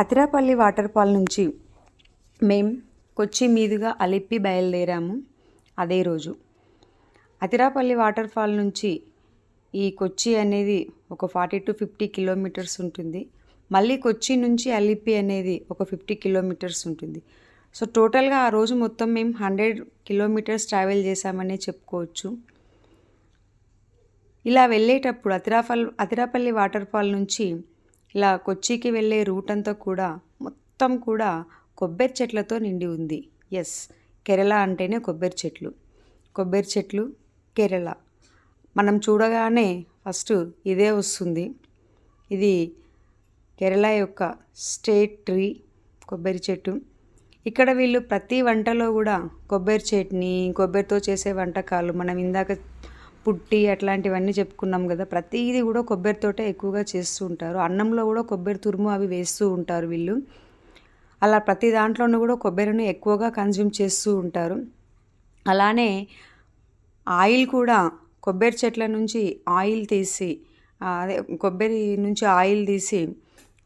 Athirappilly water fall నుంచి మేము కొచ్చి మీదుగా అలిప్పి బయలుదేరాము. అదే రోజు అతిరాపల్లి వాటర్ ఫాల్ నుంచి ఈ కొచ్చి అనేది ఒక 40 to 50 కిలోమీటర్స్ ఉంటుంది. మళ్ళీ కొచ్చి నుంచి అలిప్పి అనేది ఒక 50 కిలోమీటర్స్ ఉంటుంది. సో టోటల్గా ఆ రోజు మొత్తం మేము 100 కిలోమీటర్స్ ట్రావెల్ చేసామనే చెప్పుకోవచ్చు. ఇలా వెళ్ళేటప్పుడు అతిరాపల్లి వాటర్ ఫాల్ నుంచి ఇలా కొచ్చికి వెళ్ళే రూట్ అంతా కూడా మొత్తం కూడా కొబ్బరి చెట్లతో నిండి ఉంది. ఎస్, కేరళ అంటేనే కొబ్బరి చెట్లు కేరళ. మనం చూడగానే ఫస్ట్ ఇదే వస్తుంది. ఇది కేరళ యొక్క స్టేట్ ట్రీ, కొబ్బరి చెట్టు. ఇక్కడ వీళ్ళు ప్రతి వంటలో కూడా కొబ్బరి చట్నీ, కొబ్బరితో చేసే వంటకాలు, మనం ఇందాక పుట్టి అట్లాంటివన్నీ చెప్పుకున్నాం కదా, ప్రతిదీ కూడా కొబ్బరితోటే ఎక్కువగా చేస్తూ ఉంటారు. అన్నంలో కూడా కొబ్బరి తురుము అవి వేస్తూ ఉంటారు వీళ్ళు. అలా ప్రతి దాంట్లోనూ కూడా కొబ్బరిని ఎక్కువగా కన్జ్యూమ్ చేస్తూ ఉంటారు. అలానే ఆయిల్ కూడా కొబ్బరి చెట్ల నుంచి ఆయిల్ తీసి, కొబ్బరి నుంచి ఆయిల్ తీసి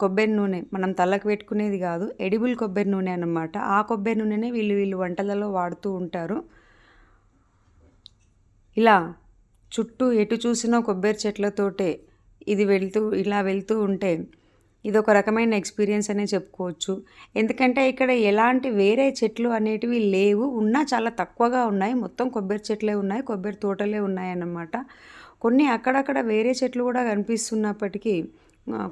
కొబ్బరి నూనె మనం తలకు పెట్టుకునేది కాదు, ఎడిబుల్ కొబ్బరి నూనె అన్నమాట. ఆ కొబ్బరి నూనెనే వీళ్ళు వంటలలో వాడుతూ ఉంటారు. ఇలా చుట్టూ ఎటు చూసినా కొబ్బరి చెట్లతోటే ఇది ఇలా వెళ్తూ ఉంటే ఇదొక రకమైన ఎక్స్పీరియన్స్ అనే చెప్పుకోవచ్చు. ఎందుకంటే ఇక్కడ ఎలాంటి వేరే చెట్లు అనేటివి లేవు, ఉన్నా చాలా తక్కువగా ఉన్నాయి. మొత్తం కొబ్బరి చెట్లే ఉన్నాయి, కొబ్బరి తోటలే ఉన్నాయన్నమాట. కొన్ని అక్కడక్కడ వేరే చెట్లు కూడా కనిపిస్తున్నప్పటికీ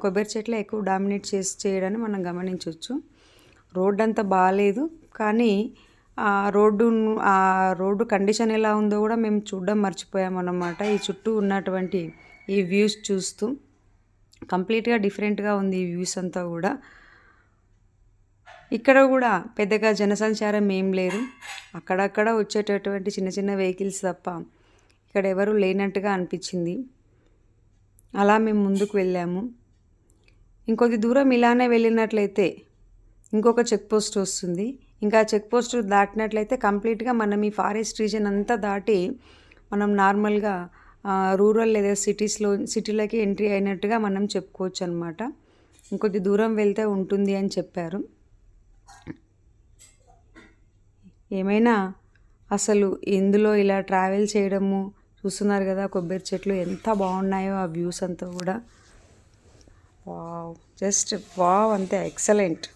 కొబ్బరి చెట్లే ఎక్కువ డామినేట్ చేయడాన్ని మనం గమనించవచ్చు. రోడ్డు అంతా బాగాలేదు, కానీ ఆ రోడ్డు కండిషన్ ఎలా ఉందో కూడా మేము చూడడం మర్చిపోయామన్నమాట. ఈ చుట్టూ ఉన్నటువంటి ఈ వ్యూస్ చూస్తూ కంప్లీట్గా డిఫరెంట్గా ఉంది ఈ వ్యూస్ అంతా కూడా. ఇక్కడ కూడా పెద్దగా జనసంచారం ఏం లేదు, అక్కడక్కడ వచ్చేటటువంటి చిన్న చిన్న వెహికల్స్ తప్ప ఇక్కడ ఎవరు లేనట్టుగా అనిపించింది. అలా మేము ముందుకు వెళ్ళాము. ఇంకొద్ది దూరం ఇలానే వెళ్ళినట్లయితే ఇంకొక చెక్ పోస్ట్ వస్తుంది. ఇంకా చెక్ పోస్ట్ దాటినట్లయితే కంప్లీట్గా మనం ఈ ఫారెస్ట్ రీజన్ అంతా దాటి మనం నార్మల్గా రూరల్ లేదా సిటీలోకి ఎంట్రీ అయినట్టుగా మనం చెప్పుకోవచ్చు అనమాట. ఇంకొద్ది దూరం వెళ్తే ఉంటుంది అని చెప్పారు. ఏమైనా అసలు ఇందులో ఇలా ట్రావెల్ చేయడము చూస్తున్నారు కదా, కొబ్బరి చెట్లు ఎంత బాగున్నాయో ఆ వ్యూస్ అంతా కూడా. వావ్, జస్ట్ వావ్, అంతే ఎక్సలెంట్.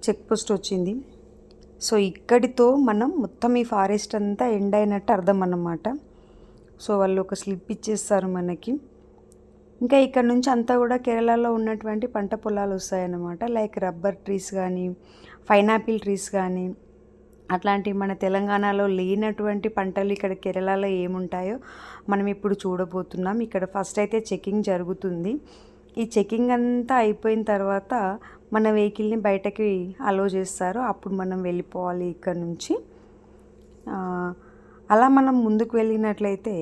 చెక్ పోస్ట్ వచ్చింది. సో ఇక్కడితో మనం మొత్తం ఈ ఫారెస్ట్ అంతా ఎండ్ అయినట్టు అర్థం అన్నమాట. సో వాళ్ళు ఒక స్లిప్ ఇచ్చేస్తారు మనకి. ఇంకా ఇక్కడ నుంచి అంతా కూడా కేరళలో ఉన్నటువంటి పంట పొలాలు వస్తాయన్నమాట. లైక్ రబ్బర్ ట్రీస్ కానీ, పైనాపిల్ ట్రీస్ కానీ, అట్లాంటివి మన తెలంగాణలో లేనటువంటి పంటలు ఇక్కడ కేరళలో ఏముంటాయో మనం ఇప్పుడు చూడబోతున్నాం. ఇక్కడ ఫస్ట్ అయితే చెకింగ్ జరుగుతుంది. ఈ చెకింగ్ అంతా అయిపోయిన తర్వాత మన వెహికల్ని బయటకి అలో చేస్తారు. అప్పుడు మనం వెళ్ళిపోవాలి ఇక్కడ నుంచి. అలా మనం ముందుకు వెళ్ళినట్లయితే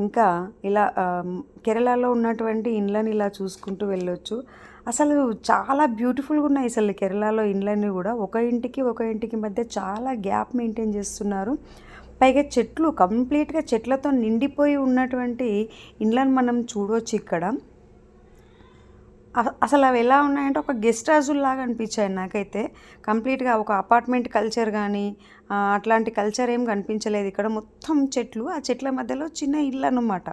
ఇంకా ఇలా కేరళలో ఉన్నటువంటి ఇండ్లని ఇలా చూసుకుంటూ వెళ్ళొచ్చు. అసలు చాలా బ్యూటిఫుల్గా ఉన్నాయి అసలు కేరళలో ఇండ్లన్నీ కూడా. ఒక ఇంటికి మధ్య చాలా గ్యాప్ మెయింటైన్ చేస్తున్నారు. పైగా చెట్లు కంప్లీట్గా చెట్లతో నిండిపోయి ఉన్నటువంటి ఇండ్లను మనం చూడవచ్చు ఇక్కడ. అసలు అవి ఎలా ఉన్నాయంటే ఒక గెస్ట్ హౌజుల్లాగా అనిపించాయి నాకైతే. కంప్లీట్గా ఒక అపార్ట్మెంట్ కల్చర్ కానీ అట్లాంటి కల్చర్ ఏం కనిపించలేదు ఇక్కడ. మొత్తం చెట్లు, ఆ చెట్ల మధ్యలో చిన్న ఇల్లు అన్నమాట.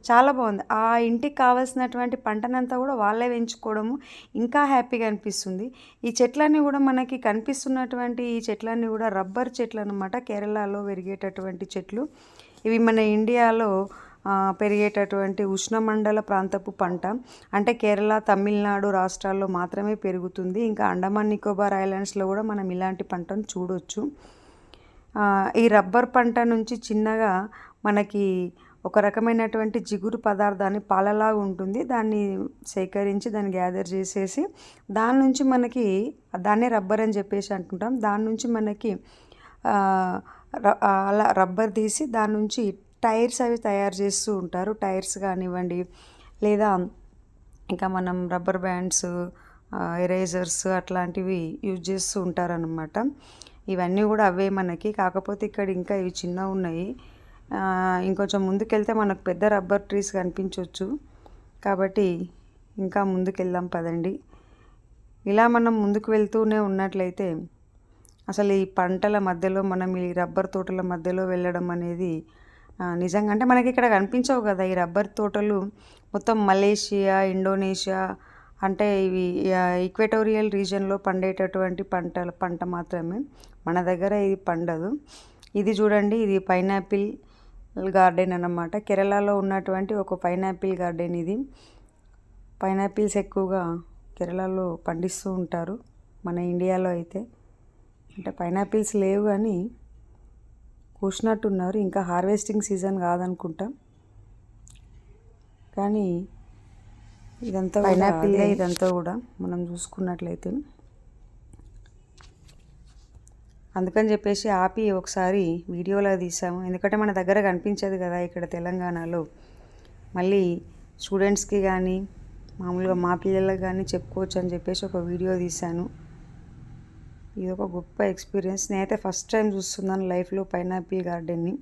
చాలా బాగుంది. ఆ ఇంటికి కావాల్సినటువంటి పంటనంతా కూడా వాళ్ళే పెంచుకోవడము ఇంకా హ్యాపీగా అనిపిస్తుంది. ఈ చెట్లన్నీ కూడా మనకి కనిపిస్తున్నటువంటి ఈ చెట్లన్నీ కూడా రబ్బర్ చెట్లు అన్నమాట. కేరళలో పెరిగేటటువంటి చెట్లు ఇవి. మన ఇండియాలో పెరిగేటటువంటి ఉష్ణమండల ప్రాంతపు పంట. అంటే కేరళ, తమిళనాడు రాష్ట్రాల్లో మాత్రమే పెరుగుతుంది. ఇంకా అండమాన్ నికోబార్ ఐలాండ్స్లో కూడా మనం ఇలాంటి పంటను చూడొచ్చు. ఈ రబ్బర్ పంట నుంచి చిన్నగా మనకి ఒక రకమైనటువంటి జిగురు పదార్థాన్ని పాలలాగా ఉంటుంది. దాన్ని సేకరించి దాన్ని గ్యాదర్ చేసేసి దాని నుంచి మనకి దాన్నే రబ్బర్ అని చెప్పేసి అంటుంటాం. దాని నుంచి మనకి అలా రబ్బర్ తీసి దాని నుంచి టైర్స్ అవి తయారు చేస్తూ ఉంటారు. టైర్స్ కానివ్వండి, లేదా ఇంకా మనం రబ్బర్ బ్యాండ్స్, ఎరేజర్స్ అట్లాంటివి యూజ్ చేస్తూ ఉంటారనమాట. ఇవన్నీ కూడా అవే మనకి. కాకపోతే ఇక్కడ ఇంకా ఇవి చిన్నగా ఉన్నాయి. ఇంకొంచెం ముందుకెళ్తే మనకు పెద్ద రబ్బర్ ట్రీస్ కనిపించవచ్చు. కాబట్టి ఇంకా ముందుకెళ్దాం పదండి. ఇలా మనం ముందుకు వెళ్తూనే ఉన్నట్లయితే అసలు ఈ పంటల మధ్యలో మనం ఈ రబ్బర్ తోటల మధ్యలో వెళ్ళడం అనేది నిజంగా అంటే మనకి ఇక్కడ కనిపించవు కదా ఈ రబ్బర్ తోటలు. మొత్తం మలేషియా, ఇండోనేషియా అంటే ఇవి ఈక్వెటోరియల్ రీజియన్లో పండేటటువంటి పంట మాత్రమే. మన దగ్గర ఇది పండదు. ఇది చూడండి, ఇది పైనాపిల్ గార్డెన్ అన్నమాట. కేరళలో ఉన్నటువంటి ఒక పైనాపిల్ గార్డెన్ ఇది. పైనాపిల్స్ ఎక్కువగా కేరళలో పండిస్తూ ఉంటారు. మన ఇండియాలో అయితే అంటే పైనాపిల్స్ లేవు కానీ కూర్చున్నట్టున్నారు. ఇంకా హార్వెస్టింగ్ సీజన్ కాదనుకుంటా. కానీ ఇదంతా పైనాపిల్, ఇదంతా కూడా మనం చూసుకున్నట్లయితే. అందుకని చెప్పేసి ఆపి ఒకసారి వీడియోలో తీసాము. ఎందుకంటే మన దగ్గర కనిపించదు కదా ఇక్కడ తెలంగాణలో. మళ్ళీ స్టూడెంట్స్కి కానీ మామూలుగా మా పిల్లలకు కానీ చెప్పుకోవచ్చు అని చెప్పేసి ఒక వీడియో తీశాను. ఇది ఒక గొప్ప ఎక్స్పీరియన్స్. నేనైతే ఫస్ట్ టైం చూస్తున్నాను లైఫ్లో పైనాపిల్ గార్డెన్ని.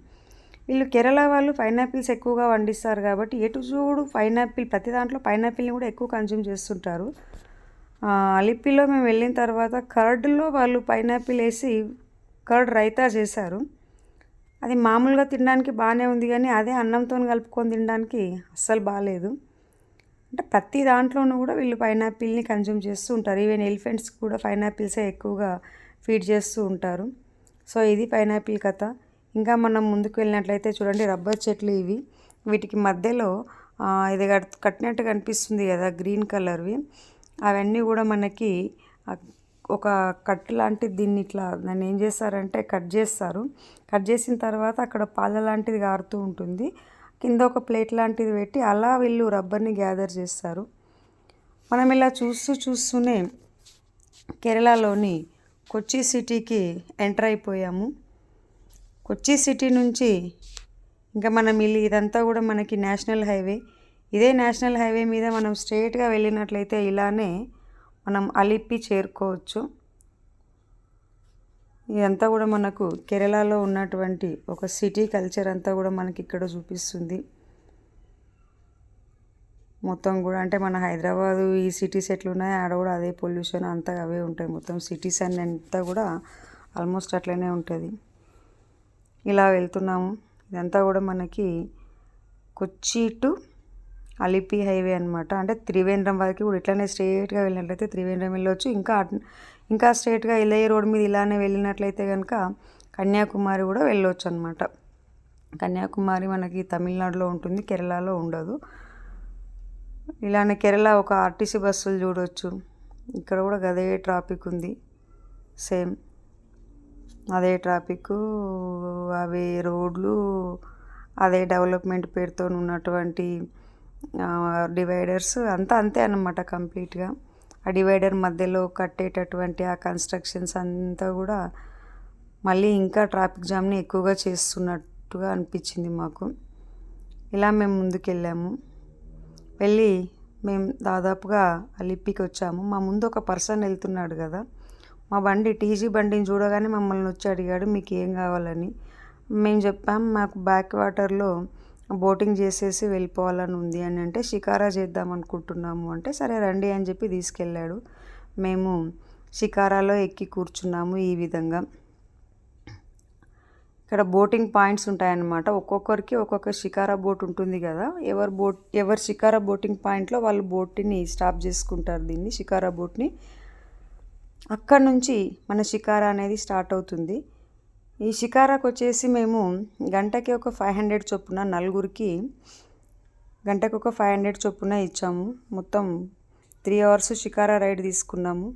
వీళ్ళు కేరళ వాళ్ళు పైనాపిల్స్ ఎక్కువగా పండిస్తారు కాబట్టి ఎటు చూడు పైనాపిల్, ప్రతి దాంట్లో పైనాపిల్ని కూడా ఎక్కువ కన్జ్యూమ్ చేస్తుంటారు. అలిపిలో మేము వెళ్ళిన తర్వాత కర్డ్లో వాళ్ళు పైనాపిల్ వేసి కర్డ్ రైతా చేశారు. అది మామూలుగా తినడానికి బాగానే ఉంది కానీ అదే అన్నంతో కలుపుకొని తినడానికి అస్సలు బాగాలేదు. అంటే ప్రతి దాంట్లోనూ కూడా వీళ్ళు పైనాపిల్ని కన్జ్యూమ్ చేస్తూ ఉంటారు. ఈవెన్ ఎలిఫెంట్స్ కూడా పైనాపిల్సే ఎక్కువగా ఫీడ్ చేస్తూ ఉంటారు. సో ఇది పైనాపిల్ కథ. ఇంకా మనం ముందుకు వెళ్ళినట్లయితే చూడండి రబ్బర్ చెట్లు ఇవి. వీటికి మధ్యలో ఇది కట్టినట్టు కనిపిస్తుంది కదా గ్రీన్ కలర్వి. అవన్నీ కూడా మనకి ఒక కట్ లాంటిది, దీన్ని ఇట్లా దాన్ని ఏం చేస్తారంటే కట్ చేస్తారు. కట్ చేసిన తర్వాత అక్కడ పాల లాంటిది కారుతూ ఉంటుంది. కింద ఒక ప్లేట్ లాంటిది పెట్టి అలా వీళ్ళు రబ్బర్ని గ్యాదర్ చేస్తారు. మనం ఇలా చూస్తూనే కేరళలోని కొచ్చి సిటీకి ఎంటర్ అయిపోయాము. కొచ్చి సిటీ నుంచి ఇంకా మనం ఇదంతా కూడా మనకి నేషనల్ హైవే. ఇదే నేషనల్ హైవే మీద మనం స్ట్రైట్గా వెళ్ళినట్లయితే ఇలానే మనం అలిప్పి చేరుకోవచ్చు. ఇదంతా కూడా మనకు కేరళలో ఉన్నటువంటి ఒక సిటీ కల్చర్ అంతా కూడా మనకి ఇక్కడ చూపిస్తుంది. మొత్తం కూడా అంటే మన హైదరాబాదు ఈ సిటీస్ ఎట్లున్నాయి ఆడ కూడా అదే పొల్యూషన్ అంతా అవే ఉంటాయి. మొత్తం సిటీస్ అన్నీ అంతా కూడా ఆల్మోస్ట్ అట్లనే ఉంటుంది. ఇలా వెళ్తున్నాము. ఇదంతా కూడా మనకి కొచ్చి టు అలిపి హైవే అనమాట. అంటే త్రివేంద్రం వరకు కూడా ఇట్లానే స్ట్రైట్గా వెళ్ళినట్లయితే త్రివేంద్రం వెళ్ళవచ్చు. ఇంకా స్ట్రైట్గా ఇదే రోడ్ మీద ఇలానే వెళ్ళినట్లయితే కనుక కన్యాకుమారి కూడా వెళ్ళవచ్చు అనమాట. కన్యాకుమారి మనకి తమిళనాడులో ఉంటుంది, కేరళలో ఉండదు. ఇలానే కేరళ ఒక ఆర్టీసీ బస్సులు చూడవచ్చు. ఇక్కడ కూడా అదే ట్రాఫిక్ ఉంది, సేమ్ అదే ట్రాఫిక్, అవి రోడ్లు, అదే డెవలప్మెంట్ పేరుతో ఉన్నటువంటి డివైడర్స్ అంతా అంతే అన్నమాట కంప్లీట్గా. ఆ డివైడర్ మధ్యలో కట్టేటటువంటి ఆ కన్స్ట్రక్షన్స్ అంతా కూడా మళ్ళీ ఇంకా ట్రాఫిక్ జామ్ని ఎక్కువగా చేస్తున్నట్టుగా అనిపించింది మాకు. ఇలా మేము ముందుకెళ్ళాము. వెళ్ళి మేము దాదాపుగా అలిపికి వచ్చాము. మా ముందు ఒక పర్సన్ వెళ్తున్నాడు కదా, మా బండి టీజీ బండిని చూడగానే మమ్మల్ని వచ్చి అడిగాడు మీకు ఏం కావాలని. మేము చెప్పాం మాకు బ్యాక్ వాటర్లో బోటింగ్ చేసేసి వెళ్ళిపోవాలని ఉంది అని అంటే, షికారా చేద్దాం అనుకుంటున్నాము అంటే, సరే రండి అని చెప్పి తీసుకెళ్ళాడు. మేము షికారాలో ఎక్కి కూర్చున్నాము. ఈ విధంగా ఇక్కడ బోటింగ్ పాయింట్స్ ఉంటాయన్నమాట. ఒక్కొక్కరికి ఒక్కొక్క షికారా బోట్ ఉంటుంది కదా, ఎవరి షికారా బోటింగ్ పాయింట్లో వాళ్ళు బోట్ని స్టాప్ చేసుకుంటారు, దీన్ని షికారా బోట్ని. అక్కడ నుంచి మన షికారా అనేది స్టార్ట్ అవుతుంది. ఈ షికారాకు వచ్చేసి మేము గంటకి ఒక 500 చొప్పున, నలుగురికి గంటకి ఒక 500 చొప్పున ఇచ్చాము. మొత్తం 3 అవర్స్ షికారా రైడ్ తీసుకున్నాము.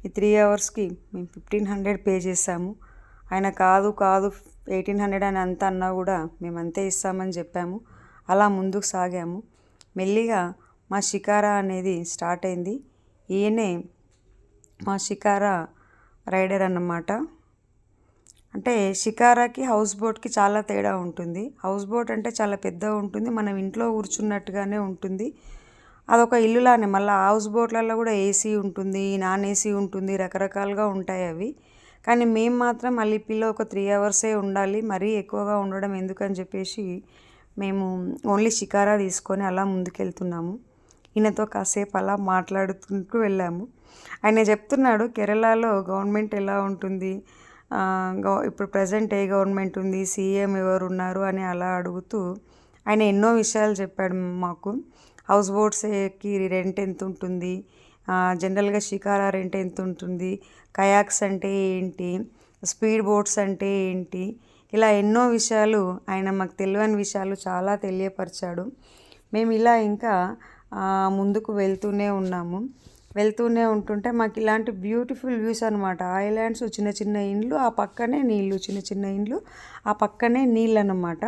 ఈ 3 అవర్స్కి మేము 1500 పే చేసాము. ఆయన కాదు 1800 అని అంత అన్నా కూడా మేము అంతే ఇస్తామని చెప్పాము. అలా ముందుకు సాగాము. మెల్లిగా మా షికారా అనేది స్టార్ట్ అయింది. ఈయనే మా షికారా రైడర్ అన్నమాట. అంటే షికారాకి హౌస్ బోట్కి చాలా తేడా ఉంటుంది. హౌస్ బోట్ అంటే చాలా పెద్దగా ఉంటుంది, మనం ఇంట్లో కూర్చున్నట్టుగానే ఉంటుంది. అదొక ఇల్లులానే. మళ్ళీ హౌస్ బోట్లలో కూడా ఏసీ ఉంటుంది, నాన్ ఏసీ ఉంటుంది, రకరకాలుగా ఉంటాయి అవి. కానీ మేము మాత్రం అలిపిలో ఒక 3 అవర్సే ఉండాలి, మరీ ఎక్కువగా ఉండడం ఎందుకని చెప్పేసి మేము ఓన్లీ షికారా తీసుకొని అలా ముందుకెళ్తున్నాము. ఈయనతో కాసేపు అలా మాట్లాడుకుంటూ వెళ్ళాము. ఆయన చెప్తున్నాడు కేరళలో గవర్నమెంట్ ఎలా ఉంటుంది, ఇప్పుడు ప్రజెంట్ ఏ గవర్నమెంట్ ఉంది, సీఎం ఎవరు ఉన్నారు అని అలా అడుగుతూ ఆయన ఎన్నో విషయాలు చెప్పాడు మాకు. హౌస్ బోట్స్కి రెంట్ ఎంత ఉంటుంది, జనరల్గా షికారా రెంట్ ఎంత ఉంటుంది, కయాక్స్ అంటే ఏంటి, స్పీడ్ బోట్స్ అంటే ఏంటి, ఇలా ఎన్నో విషయాలు ఆయన మాకు తెలియని విషయాలు చాలా తెలియపరిచాడు. మేము ఇలా ఇంకా ముందుకు వెళ్తూనే ఉంటుంటే మాకు ఇలాంటి బ్యూటిఫుల్ వ్యూస్ అనమాట. ఐలాండ్స్, చిన్న చిన్న ఇండ్లు, ఆ పక్కనే నీళ్ళు, చిన్న చిన్న ఇండ్లు, ఆ పక్కనే నీళ్ళు అన్నమాట.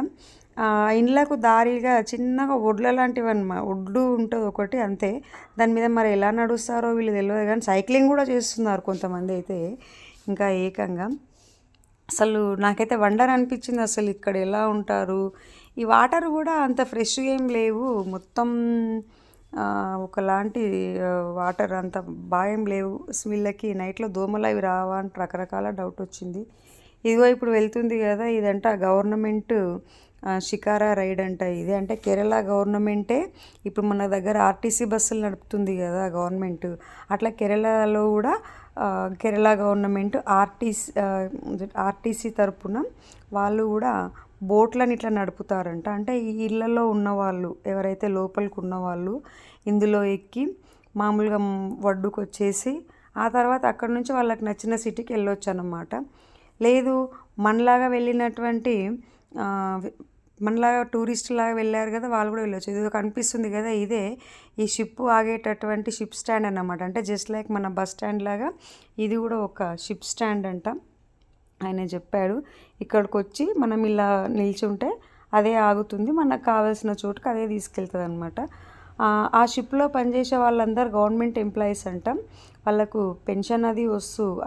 ఇండ్లకు దారిగా చిన్నగా ఒడ్ల లాంటివి అన్నమాట. ఒడ్డు ఉంటుంది ఒకటి అంతే, దాని మీద మరి ఎలా నడుస్తారో వీళ్ళు తెలియదు, కానీ సైక్లింగ్ కూడా చేస్తున్నారు కొంతమంది అయితే ఇంకా ఏకంగా. అసలు నాకైతే వండర్ అనిపించింది అసలు ఇక్కడ ఎలా ఉంటారు. ఈ వాటర్ కూడా అంత ఫ్రెష్గా ఏం లేవు, మొత్తం ఒకలాంటి వాటర్ అంత బాగా లేవు. వీళ్ళకి నైట్లో దోమలు అవి రావా అని రకరకాల డౌట్ వచ్చింది. ఇదిగో ఇప్పుడు వెళ్తుంది కదా, ఇదంట గవర్నమెంట్ షికారా రైడ్ అంట ఇది. అంటే కేరళ గవర్నమెంటే ఇప్పుడు మన దగ్గర ఆర్టీసీ బస్సులు నడుపుతుంది కదా గవర్నమెంట్, అట్లా కేరళలో కూడా కేరళ గవర్నమెంట్ ఆర్టీసీ తరపున వాళ్ళు కూడా బోట్లను ఇట్లా నడుపుతారంట. అంటే ఈ ఇళ్ళల్లో ఉన్నవాళ్ళు ఎవరైతే లోపలికి ఉన్నవాళ్ళు ఇందులో ఎక్కి మామూలుగా ఒడ్డుకు వచ్చేసి ఆ తర్వాత అక్కడ నుంచి వాళ్ళకి నచ్చిన సిటీకి వెళ్ళొచ్చు అన్నమాట. లేదు మనలాగా వెళ్ళినటువంటి మనలాగా టూరిస్ట్ లాగా వెళ్ళారు కదా, వాళ్ళు కూడా వెళ్ళొచ్చు. ఇది కనిపిస్తుంది కదా, ఇదే ఈ షిప్ ఆగేటటువంటి షిప్ స్టాండ్ అన్నమాట. అంటే జస్ట్ లైక్ మన బస్ స్టాండ్ లాగా ఇది కూడా ఒక షిప్ స్టాండ్ అంట. ఆయన చెప్పాడు ఇక్కడికి వచ్చి మనం ఇలా నిల్చుంటే అదే ఆగుతుంది, మనకు కావాల్సిన చోటుకి అదే తీసుకెళ్తుంది అనమాట. ఆ షిప్లో పనిచేసే వాళ్ళందరూ గవర్నమెంట్ ఎంప్లాయీస్ అంట. వాళ్ళకు పెన్షన్ అది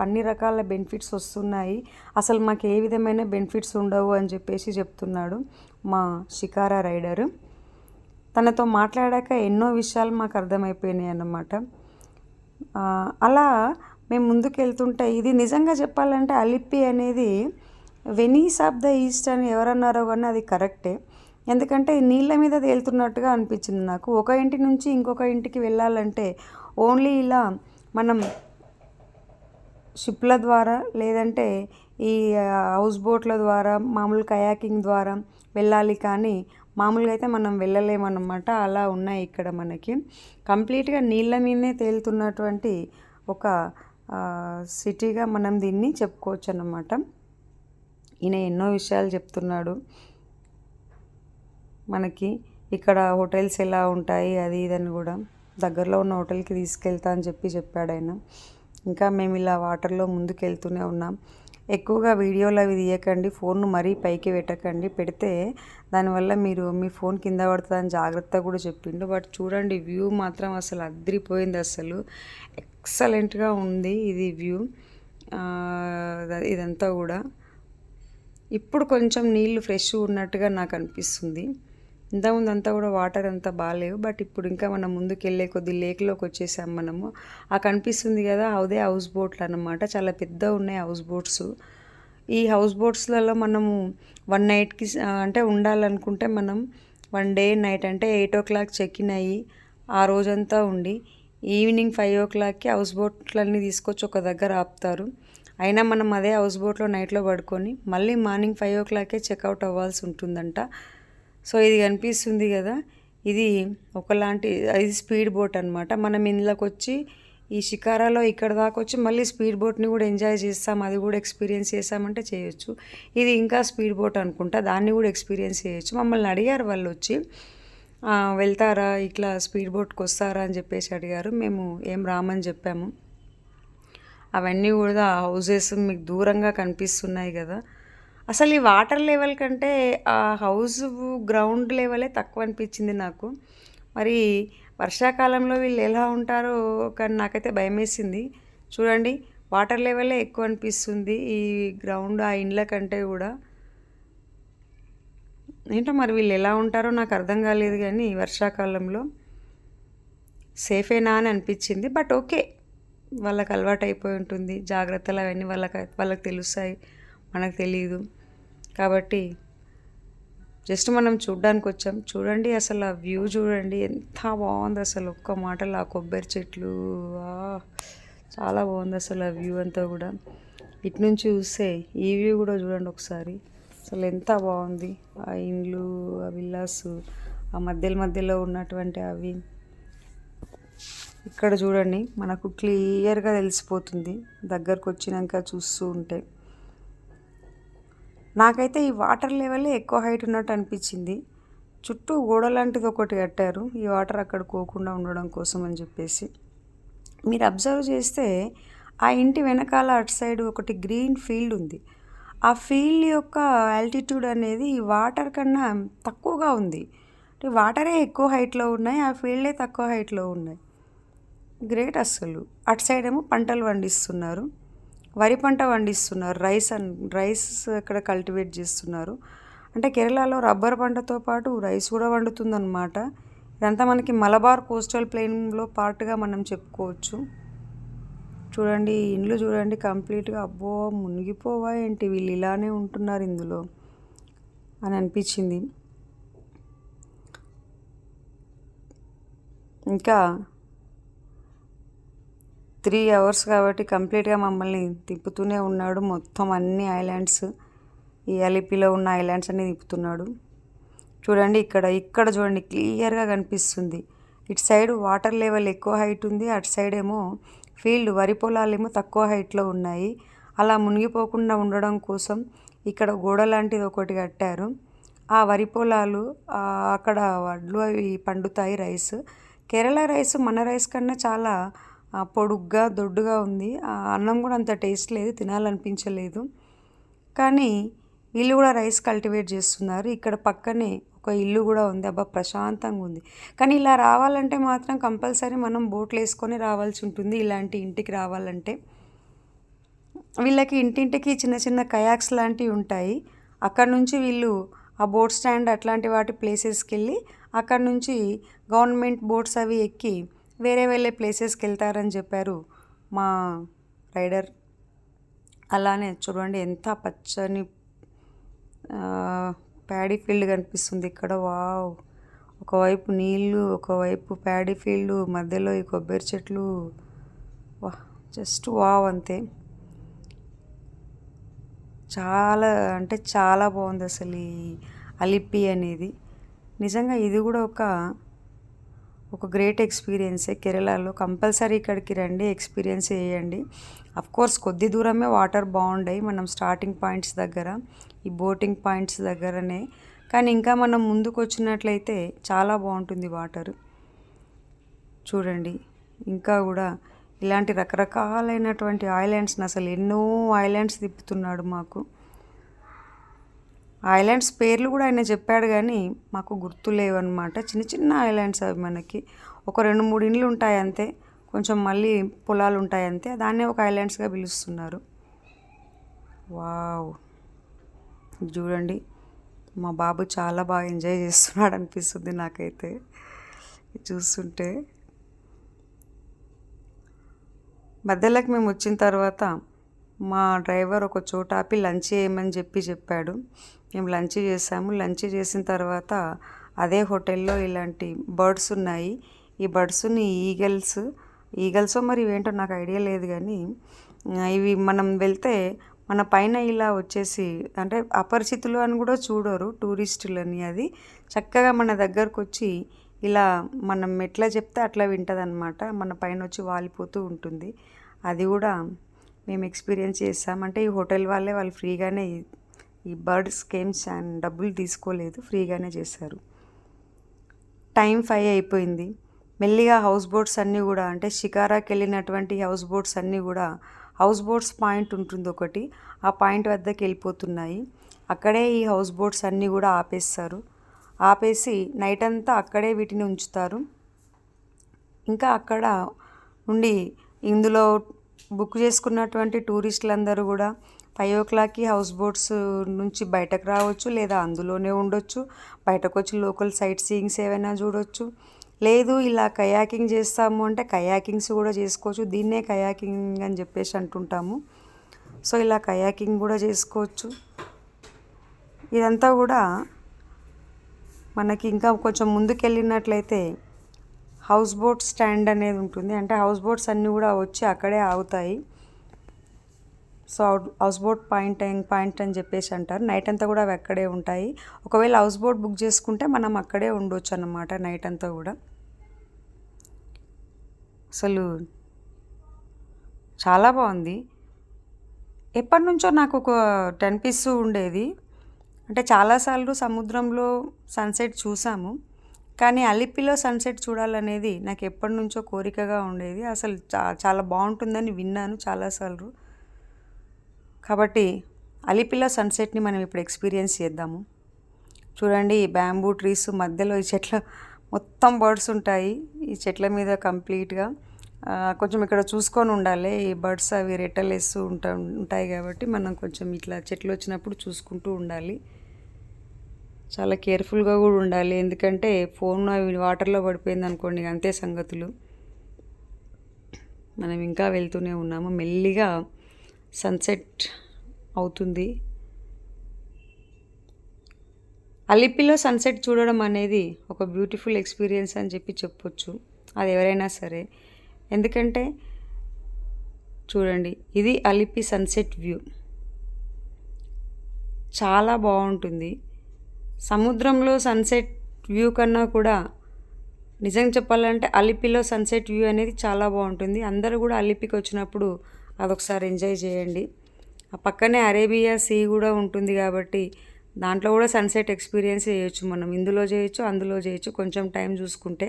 అన్ని రకాల బెనిఫిట్స్ వస్తున్నాయి, అసలు మాకు ఏ విధమైన బెనిఫిట్స్ ఉండవు అని చెప్పేసి చెప్తున్నాడు మా షికారా రైడరు. తనతో మాట్లాడాక ఎన్నో విషయాలు మాకు అర్థమైపోయినాయి అన్నమాట. అలా మేము ముందుకు వెళ్తుంటే, ఇది నిజంగా చెప్పాలంటే అలిప్పి అనేది వెనీస్ ఆఫ్ ద ఈస్ట్ అని ఎవరన్నారో కానీ అది కరెక్టే. ఎందుకంటే నీళ్ళ మీద తేలుతున్నట్టుగా అనిపించింది నాకు. ఒక ఇంటి నుంచి ఇంకొక ఇంటికి వెళ్ళాలంటే ఓన్లీ ఇలా మనం షిప్ల ద్వారా లేదంటే ఈ హౌస్ బోట్ల ద్వారా మామూలు కయాకింగ్ ద్వారా వెళ్ళాలి, కానీ మామూలుగా అయితే మనం వెళ్ళలేమన్నమాట. అలా ఉన్నాయి ఇక్కడ మనకి కంప్లీట్గా నీళ్ళ మీదనే తేలుతున్నటువంటి ఒక సిటీగా మనం దీన్ని చెప్పుకోవచ్చు అన్నమాట. ఈయన ఎన్నో విషయాలు చెప్తున్నాడు. మనకి ఇక్కడ హోటల్స్ ఎలా ఉంటాయి అది ఇదని కూడా దగ్గరలో ఉన్న హోటల్కి తీసుకెళ్తా అని చెప్పాడు ఆయన. ఇంకా మేము ఇలా వాటర్లో ముందుకు వెళ్తూనే ఉన్నాం. ఎక్కువగా వీడియోలు అవి తీయకండి, ఫోన్ను మరీ పైకి పెట్టకండి, పెడితే దానివల్ల మీ ఫోన్ కింద పడుతుందని జాగ్రత్త కూడా చెప్పిండు. బట్ చూడండి వ్యూ మాత్రం అసలు అదిరిపోయింది, అసలు ఎక్సలెంట్గా ఉంది ఇది వ్యూ. ఇదంతా కూడా ఇప్పుడు కొంచెం నీళ్ళు ఫ్రెష్ ఉన్నట్టుగా నాకు అనిపిస్తుంది. ఇంతకుముందు అంతా కూడా వాటర్ అంతా బాగాలేవు, బట్ ఇప్పుడు ఇంకా మనం ముందుకు వెళ్ళే కొద్ది లేక్లోకి వచ్చేసాం మనము. ఆ కనిపిస్తుంది కదా అదే హౌస్ బోట్లు అన్నమాట, చాలా పెద్ద ఉన్నాయి హౌస్ బోట్స్. ఈ హౌస్ బోట్స్లలో మనము 1 నైట్కి అంటే ఉండాలనుకుంటే మనం 1 డే నైట్ అంటే 8 o'clock చెక్ఇన్ అయ్యి ఆ రోజంతా ఉండి ఈవినింగ్ 5 o'clockకి హౌస్ బోట్లన్నీ తీసుకొచ్చి ఒక దగ్గర ఆపుతారు. అయినా మనం అదే హౌస్ బోట్లో నైట్లో పడుకొని మళ్ళీ మార్నింగ్ 5 o'clockకే చెక్అవుట్ అవ్వాల్సి ఉంటుందంట. సో ఇది కనిపిస్తుంది కదా, ఇది ఇది స్పీడ్ బోట్ అనమాట. మనం ఇందులోకి వచ్చి ఈ షికారాలో ఇక్కడ దాకా వచ్చి మళ్ళీ స్పీడ్ బోట్ని కూడా ఎంజాయ్ చేస్తాం, అది కూడా ఎక్స్పీరియన్స్ చేస్తామంటే చేయొచ్చు. ఇది ఇంకా స్పీడ్ బోట్ అనుకుంటా, దాన్ని కూడా ఎక్స్పీరియన్స్ చేయొచ్చు. మమ్మల్ని అడిగారు వాళ్ళు వచ్చి, వెళ్తారా ఇట్లా స్పీడ్ బోట్కి వస్తారా అని అడిగారు. మేము ఏం రామని చెప్పాము. అవన్నీ కూడా హౌజెస్ మీకు దూరంగా కనిపిస్తున్నాయి కదా. అసలు ఈ వాటర్ లెవెల్ కంటే ఆ హౌస్ గ్రౌండ్ లెవెలే తక్కువ అనిపించింది నాకు. మరి వర్షాకాలంలో వీళ్ళు ఎలా ఉంటారో కానీ నాకైతే భయమేసింది. చూడండి వాటర్ లెవెలే ఎక్కువ అనిపిస్తుంది ఈ గ్రౌండ్ ఆ ఇండ్ల కంటే కూడా. ఏంటో మరి వీళ్ళు ఎలా ఉంటారో నాకు అర్థం కాలేదు, కానీ వర్షాకాలంలో సేఫేనా అని అనిపించింది. బట్ ఓకే, వాళ్ళకి అలవాటు అయిపోయి ఉంటుంది, జాగ్రత్తలు అవన్నీ వాళ్ళకి తెలుస్తాయి, మనకు తెలియదు కాబట్టి జస్ట్ మనం చూడ్డానికి వచ్చాం. చూడండి అసలు ఆ వ్యూ చూడండి ఎంత బాగుంది అసలు, ఒక్క మాటలో ఆ కొబ్బరి చెట్లు చాలా బాగుంది అసలు ఆ వ్యూ అంతా కూడా. ఇటు నుంచి చూస్తే ఈ వ్యూ కూడా చూడండి ఒకసారి, అసలు ఎంత బాగుంది. ఆ ఇండ్లు, ఆ విల్లాస్, ఆ మధ్యలో ఉన్నటువంటి అవి ఇక్కడ చూడండి మనకు క్లియర్గా తెలిసిపోతుంది దగ్గరకు వచ్చినాక చూస్తూ ఉంటే. నాకైతే ఈ వాటర్ లెవెలే ఎక్కువ హైట్ ఉన్నట్టు అనిపించింది. చుట్టూ గోడ లాంటిది ఒకటి కట్టారు ఈ వాటర్ అక్కడ పోకుండా ఉండడం కోసం అని చెప్పేసి. మీరు అబ్జర్వ్ చేస్తే ఆ ఇంటి వెనకాల అటు సైడ్ ఒకటి గ్రీన్ ఫీల్డ్ ఉంది. ఆ ఫీల్డ్ యొక్క ఆల్టిట్యూడ్ అనేది ఈ వాటర్ కన్నా తక్కువగా ఉంది. అంటే వాటరే ఎక్కువ హైట్లో ఉన్నాయి, ఆ ఫీల్డే తక్కువ హైట్లో ఉన్నాయి. గ్రేట్ అస్సలు. అటు సైడ్ ఏమో పంటలు పండిస్తున్నారు, వరి పంట పండిస్తున్నారు, రైస్ ఇక్కడ కల్టివేట్ చేస్తున్నారు. అంటే కేరళలో రబ్బర్ పంటతో పాటు రైస్ కూడా పండుతుందన్నమాట. ఇదంతా మనకి మలబార్ కోస్టల్ ప్లెయిన్లో పార్ట్గా మనం చెప్పుకోవచ్చు. చూడండి ఇండ్లు చూడండి కంప్లీట్గా, అబ్బో మునిగిపోవా ఏంటి వీళ్ళు ఇలానే ఉంటున్నారు ఇందులో అని అనిపించింది. ఇంకా 3 hours కాబట్టి కంప్లీట్గా మమ్మల్ని తిప్పుతూనే ఉన్నాడు. మొత్తం అన్ని ఐలాండ్స్, ఈ అలిపిలో ఉన్న ఐలాండ్స్ అన్నీ తిప్పుతున్నాడు. చూడండి ఇక్కడ చూడండి క్లియర్గా కనిపిస్తుంది. ఇటు సైడ్ వాటర్ లెవెల్ ఎక్కువ హైట్ ఉంది, అటు సైడ్ ఏమో ఫీల్డ్ వరి పొలాలేమో తక్కువ హైట్లో ఉన్నాయి. అలా మునిగిపోకుండా ఉండడం కోసం ఇక్కడ గోడ లాంటిది ఒకటి కట్టారు. ఆ వరి పొలాలు అక్కడ వడ్లు అవి పండుతాయి. రైస్, కేరళ రైస్ మన రైస్ కన్నా చాలా పొడుగ్గా దొడ్డుగా ఉంది. అన్నం కూడా అంత టేస్ట్ లేదు, తినాలనిపించలేదు. కానీ వీళ్ళు కూడా రైస్ కల్టివేట్ చేస్తున్నారు. ఇక్కడ పక్కనే ఒక ఇల్లు కూడా ఉంది, అబ్బా ప్రశాంతంగా ఉంది. కానీ ఇలా రావాలంటే మాత్రం కంపల్సరీ మనం బోట్లు వేసుకొని రావాల్సి ఉంటుంది ఇలాంటి ఇంటికి రావాలంటే. వీళ్ళకి ఇంటింటికి చిన్న చిన్న కయాక్స్ లాంటివి ఉంటాయి. అక్కడ నుంచి వీళ్ళు ఆ బోట్ స్టాండ్ అట్లాంటి వాటి ప్లేసెస్కి వెళ్ళి అక్కడ నుంచి గవర్నమెంట్ బోట్స్ అవి ఎక్కి వేరే ప్లేసెస్కి వెళ్తారని చెప్పారు మా రైడర్. అలానే చూడండి ఎంత పచ్చని ప్యాడీ ఫీల్డ్ కనిపిస్తుంది ఇక్కడ. వావ్, ఒకవైపు నీళ్ళు, ఒకవైపు ప్యాడీ ఫీల్డ్, మధ్యలో ఈ కొబ్బరి చెట్లు. వా, జస్ట్ వావ్ అంతే. చాలా అంటే చాలా బాగుంది అసలు ఈ అలిప్పి అనేది. నిజంగా ఇది కూడా ఒక ఒక గ్రేట్ ఎక్స్పీరియన్సే. కేరళలో కంపల్సరీ ఇక్కడికి రండి, ఎక్స్పీరియన్స్ చేయండి. కోర్స్ కొద్ది దూరమే వాటర్ బాగుంటాయి మనం స్టార్టింగ్ పాయింట్స్ దగ్గర, ఈ బోటింగ్ పాయింట్స్ దగ్గరనే. కానీ ఇంకా మనం ముందుకు వచ్చినట్లయితే చాలా బాగుంటుంది వాటర్. చూడండి ఇంకా కూడా ఇలాంటి రకరకాలైనటువంటి ఐలాండ్స్ని, అసలు ఎన్నో ఐలాండ్స్ తిప్పుతున్నాడు మాకు. ఐలాండ్స్ పేర్లు కూడా ఆయన చెప్పాడు కానీ మాకు గుర్తు లేవన్నమాట. చిన్న చిన్న ఐలాండ్స్ అవి, మనకి ఒక 2-3 ఇండ్లు ఉంటాయి అంతే, కొంచెం మళ్ళీ పొలాలు ఉంటాయి అంతే, దాన్నే ఒక ఐలాండ్స్గా పిలుస్తున్నారు. వావ్, చూడండి మా బాబు చాలా బాగా ఎంజాయ్ చేస్తున్నాడు అనిపిస్తుంది నాకైతే చూస్తుంటే. మధ్యలోకి మేము వచ్చిన తర్వాత మా డ్రైవర్ ఒక చోట ఆపి లంచ్ చేయమని చెప్పాడు. మేము లంచ్ చేసాము. లంచ్ చేసిన తర్వాత అదే హోటల్లో ఇలాంటి బర్డ్స్ ఉన్నాయి. ఈ బర్డ్స్ని ఈగల్స్ మరి ఇవేంటో నాకు ఐడియా లేదు, కానీ ఇవి మనం వెళ్తే మన పైన ఇలా వచ్చేసి, అంటే అపరిచితులు అని కూడా చూడరు టూరిస్టులని, అది చక్కగా మన దగ్గరకు వచ్చి ఇలా మనం ఎట్లా చెప్తే అట్లా వింటుంది అనమాట. మన పైన వచ్చి వాలిపోతూ ఉంటుంది. అది కూడా మేము ఎక్స్పీరియన్స్ చేసాం. అంటే ఈ హోటల్ వాళ్ళు ఫ్రీగానే ఈ బర్డ్స్ గేమ్స్ అండ్ డబ్బులు తీసుకోలేదు, ఫ్రీగానే చేశారు. టైం 5 అయిపోయింది. మెల్లిగా హౌస్ బోట్స్ అన్నీ కూడా, అంటే షికారాకి వెళ్ళినటువంటి హౌస్ బోట్స్ అన్నీ కూడా, హౌస్ బోట్స్ పాయింట్ ఉంటుంది ఒకటి, ఆ పాయింట్ వద్దకు వెళ్ళిపోతున్నాయి. అక్కడే ఈ హౌస్ బోట్స్ అన్నీ కూడా ఆపేసి నైట్ అంతా అక్కడే వీటిని ఉంచుతారు. ఇంకా అక్కడ నుండి ఇందులో బుక్ చేసుకున్నటువంటి టూరిస్టులందరూ కూడా 5 o'clockకి హౌస్ బోట్స్ నుంచి బయటకు రావచ్చు, లేదా అందులోనే ఉండొచ్చు. బయటకు వచ్చి లోకల్ సైట్ సీయింగ్స్ ఏవైనా చూడొచ్చు. లేదు ఇలా కయాకింగ్ చేస్తాము అంటే కయాకింగ్స్ కూడా చేసుకోవచ్చు. దీన్నే కయాకింగ్ అని చెప్పేసి అంటుంటాము. సో ఇలా కయాకింగ్ కూడా చేసుకోవచ్చు. ఇదంతా కూడా మనకి ఇంకా కొంచెం ముందుకు వెళ్ళినట్లయితే హౌస్ బోట్ స్టాండ్ అనేది ఉంటుంది. అంటే హౌస్ బోట్స్ అన్నీ కూడా వచ్చి అక్కడే ఆగుతాయి. సో హౌస్ బోట్ పాయింట్ అని చెప్పేసి అంటారు. నైట్ అంతా కూడా అవి అక్కడే ఉంటాయి. ఒకవేళ హౌస్ బోట్ బుక్ చేసుకుంటే మనం అక్కడే ఉండొచ్చు అన్నమాట నైట్ అంతా కూడా. అసలు చాలా బాగుంది. ఎప్పటి నుంచో నాకు ఒక అనిపిస్తూ ఉండేది, అంటే చాలాసార్లు సముద్రంలో సన్సెట్ చూసాము, కానీ అలిపిలో సన్సెట్ చూడాలనేది నాకు ఎప్పటి నుంచో కోరికగా ఉండేది. అసలు చాలా బాగుంటుందని విన్నాను చాలాసార్లు. కాబట్టి అలిపిలో సన్సెట్ని మనం ఇప్పుడు ఎక్స్పీరియన్స్ చేద్దాము. చూడండి ఈ బ్యాంబూ ట్రీస్ మధ్యలో ఈ చెట్ల మొత్తం బర్డ్స్ ఉంటాయి. ఈ చెట్ల మీద కంప్లీట్గా కొంచెం ఇక్కడ చూసుకొని ఉండాలి. ఈ బర్డ్స్ అవి రెట్టలేస్తూ ఉంటాయి కాబట్టి మనం కొంచెం ఇట్లా చెట్లు వచ్చినప్పుడు చూసుకుంటూ ఉండాలి. చాలా కేర్ఫుల్గా కూడా ఉండాలి, ఎందుకంటే ఫోన్ అవి వాటర్లో పడిపోయింది అనుకోండి అంతే సంగతులు. మనం ఇంకా వెళ్తూనే ఉన్నాము. మెల్లిగా సన్సెట్ అవుతుంది. అలిపిలో సన్సెట్ చూడడం అనేది ఒక బ్యూటిఫుల్ ఎక్స్పీరియన్స్ అని చెప్పొచ్చు, అది ఎవరైనా సరే. ఎందుకంటే చూడండి ఇది అలిపి సన్సెట్ వ్యూ, చాలా బాగుంటుంది. సముద్రంలో సన్సెట్ వ్యూ కన్నా కూడా నిజంగా చెప్పాలంటే అలిపిలో సన్సెట్ వ్యూ అనేది చాలా బాగుంటుంది. అందరూ కూడా అలిపికి వచ్చినప్పుడు అదొకసారి ఎంజాయ్ చేయండి. ఆ పక్కనే అరేబియా సీ కూడా ఉంటుంది కాబట్టి దాంట్లో కూడా సన్సెట్ ఎక్స్పీరియన్స్ చేయొచ్చు మనం. ఇందులో చేయొచ్చు, అందులో చేయొచ్చు, కొంచెం టైం చూసుకుంటే.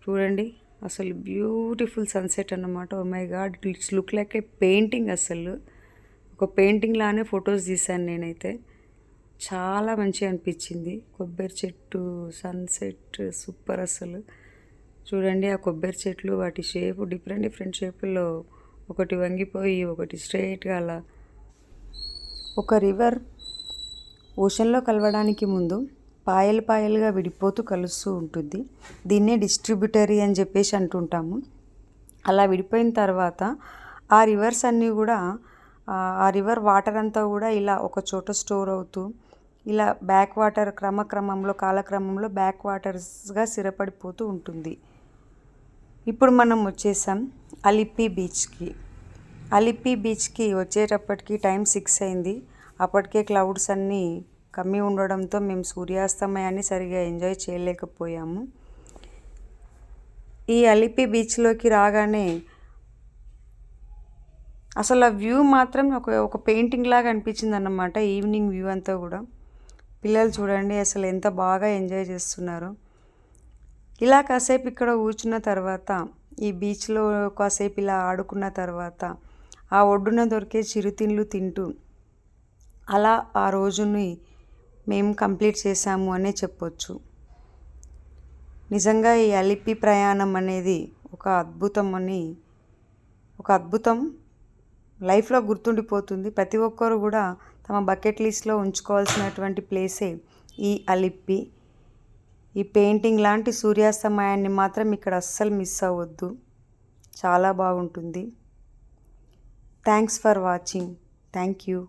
చూడండి అసలు బ్యూటిఫుల్ సన్సెట్ అన్నమాట. Oh my god, it's look like a painting. అసలు ఒక పెయింటింగ్ లానే ఫొటోస్ తీశాను నేనైతే. చాలా మంచిగా అనిపించింది. కొబ్బరి చెట్టు సన్సెట్ సూపర్. అసలు చూడండి ఆ కొబ్బరి చెట్లు, వాటి షేపు డిఫరెంట్ షేపుల్లో, ఒకటి వంగిపోయి ఒకటి స్ట్రైట్గా అలా. ఒక రివర్ ఓషన్లో కలవడానికి ముందు పాయలుగా విడిపోతూ కలుస్తూ ఉంటుంది. దీన్నే డిస్ట్రిబ్యూటరీ అని చెప్పేసి అంటుంటాము. అలా విడిపోయిన తర్వాత ఆ రివర్స్ అన్నీ కూడా, ఆ రివర్ వాటర్ అంతా కూడా ఇలా ఒక చోట స్టోర్ అవుతూ ఇలా బ్యాక్ వాటర్ కాలక్రమంలో బ్యాక్ వాటర్స్గా స్థిరపడిపోతూ ఉంటుంది. ఇప్పుడు మనం వచ్చేసాం అలిపి బీచ్కి. అలిపి బీచ్కి వచ్చేటప్పటికి టైం 6 అయింది. అప్పటికే క్లౌడ్స్ అన్నీ కమ్మి ఉండడంతో మేము సూర్యాస్తమయాన్ని సరిగా ఎంజాయ్ చేయలేకపోయాము. ఈ అలిపి బీచ్లోకి రాగానే అసలు ఆ వ్యూ మాత్రం ఒక పెయింటింగ్ లాగా అనిపించింది అన్నమాట. ఈవినింగ్ వ్యూ అంతా కూడా పిల్లలు చూడండి అసలు ఎంత బాగా ఎంజాయ్ చేస్తున్నారు. ఇలా కాసేపు ఇక్కడ కూర్చున్న తర్వాత ఈ బీచ్లో కాసేపు ఇలా ఆడుకున్న తర్వాత ఆ ఒడ్డున దొరికే చిరుతిండ్లు తింటూ అలా ఆ రోజుని మేము కంప్లీట్ చేసాము అనే చెప్పొచ్చు. నిజంగా ఈ అలిపి ప్రయాణం అనేది ఒక అద్భుతం లైఫ్లో గుర్తుండిపోతుంది. ప్రతి ఒక్కరు కూడా తమ బకెట్ లిస్ట్లో ఉంచుకోవాల్సినటువంటి ప్లేసే ఈ అలిప్పి. ఈ పెయింటింగ్ లాంటి సూర్యాస్తమయాన్ని మాత్రం ఇక్కడ అస్సలు మిస్ అవ్వద్దు. చాలా బాగుంటుంది. Thanks for watching. Thank you.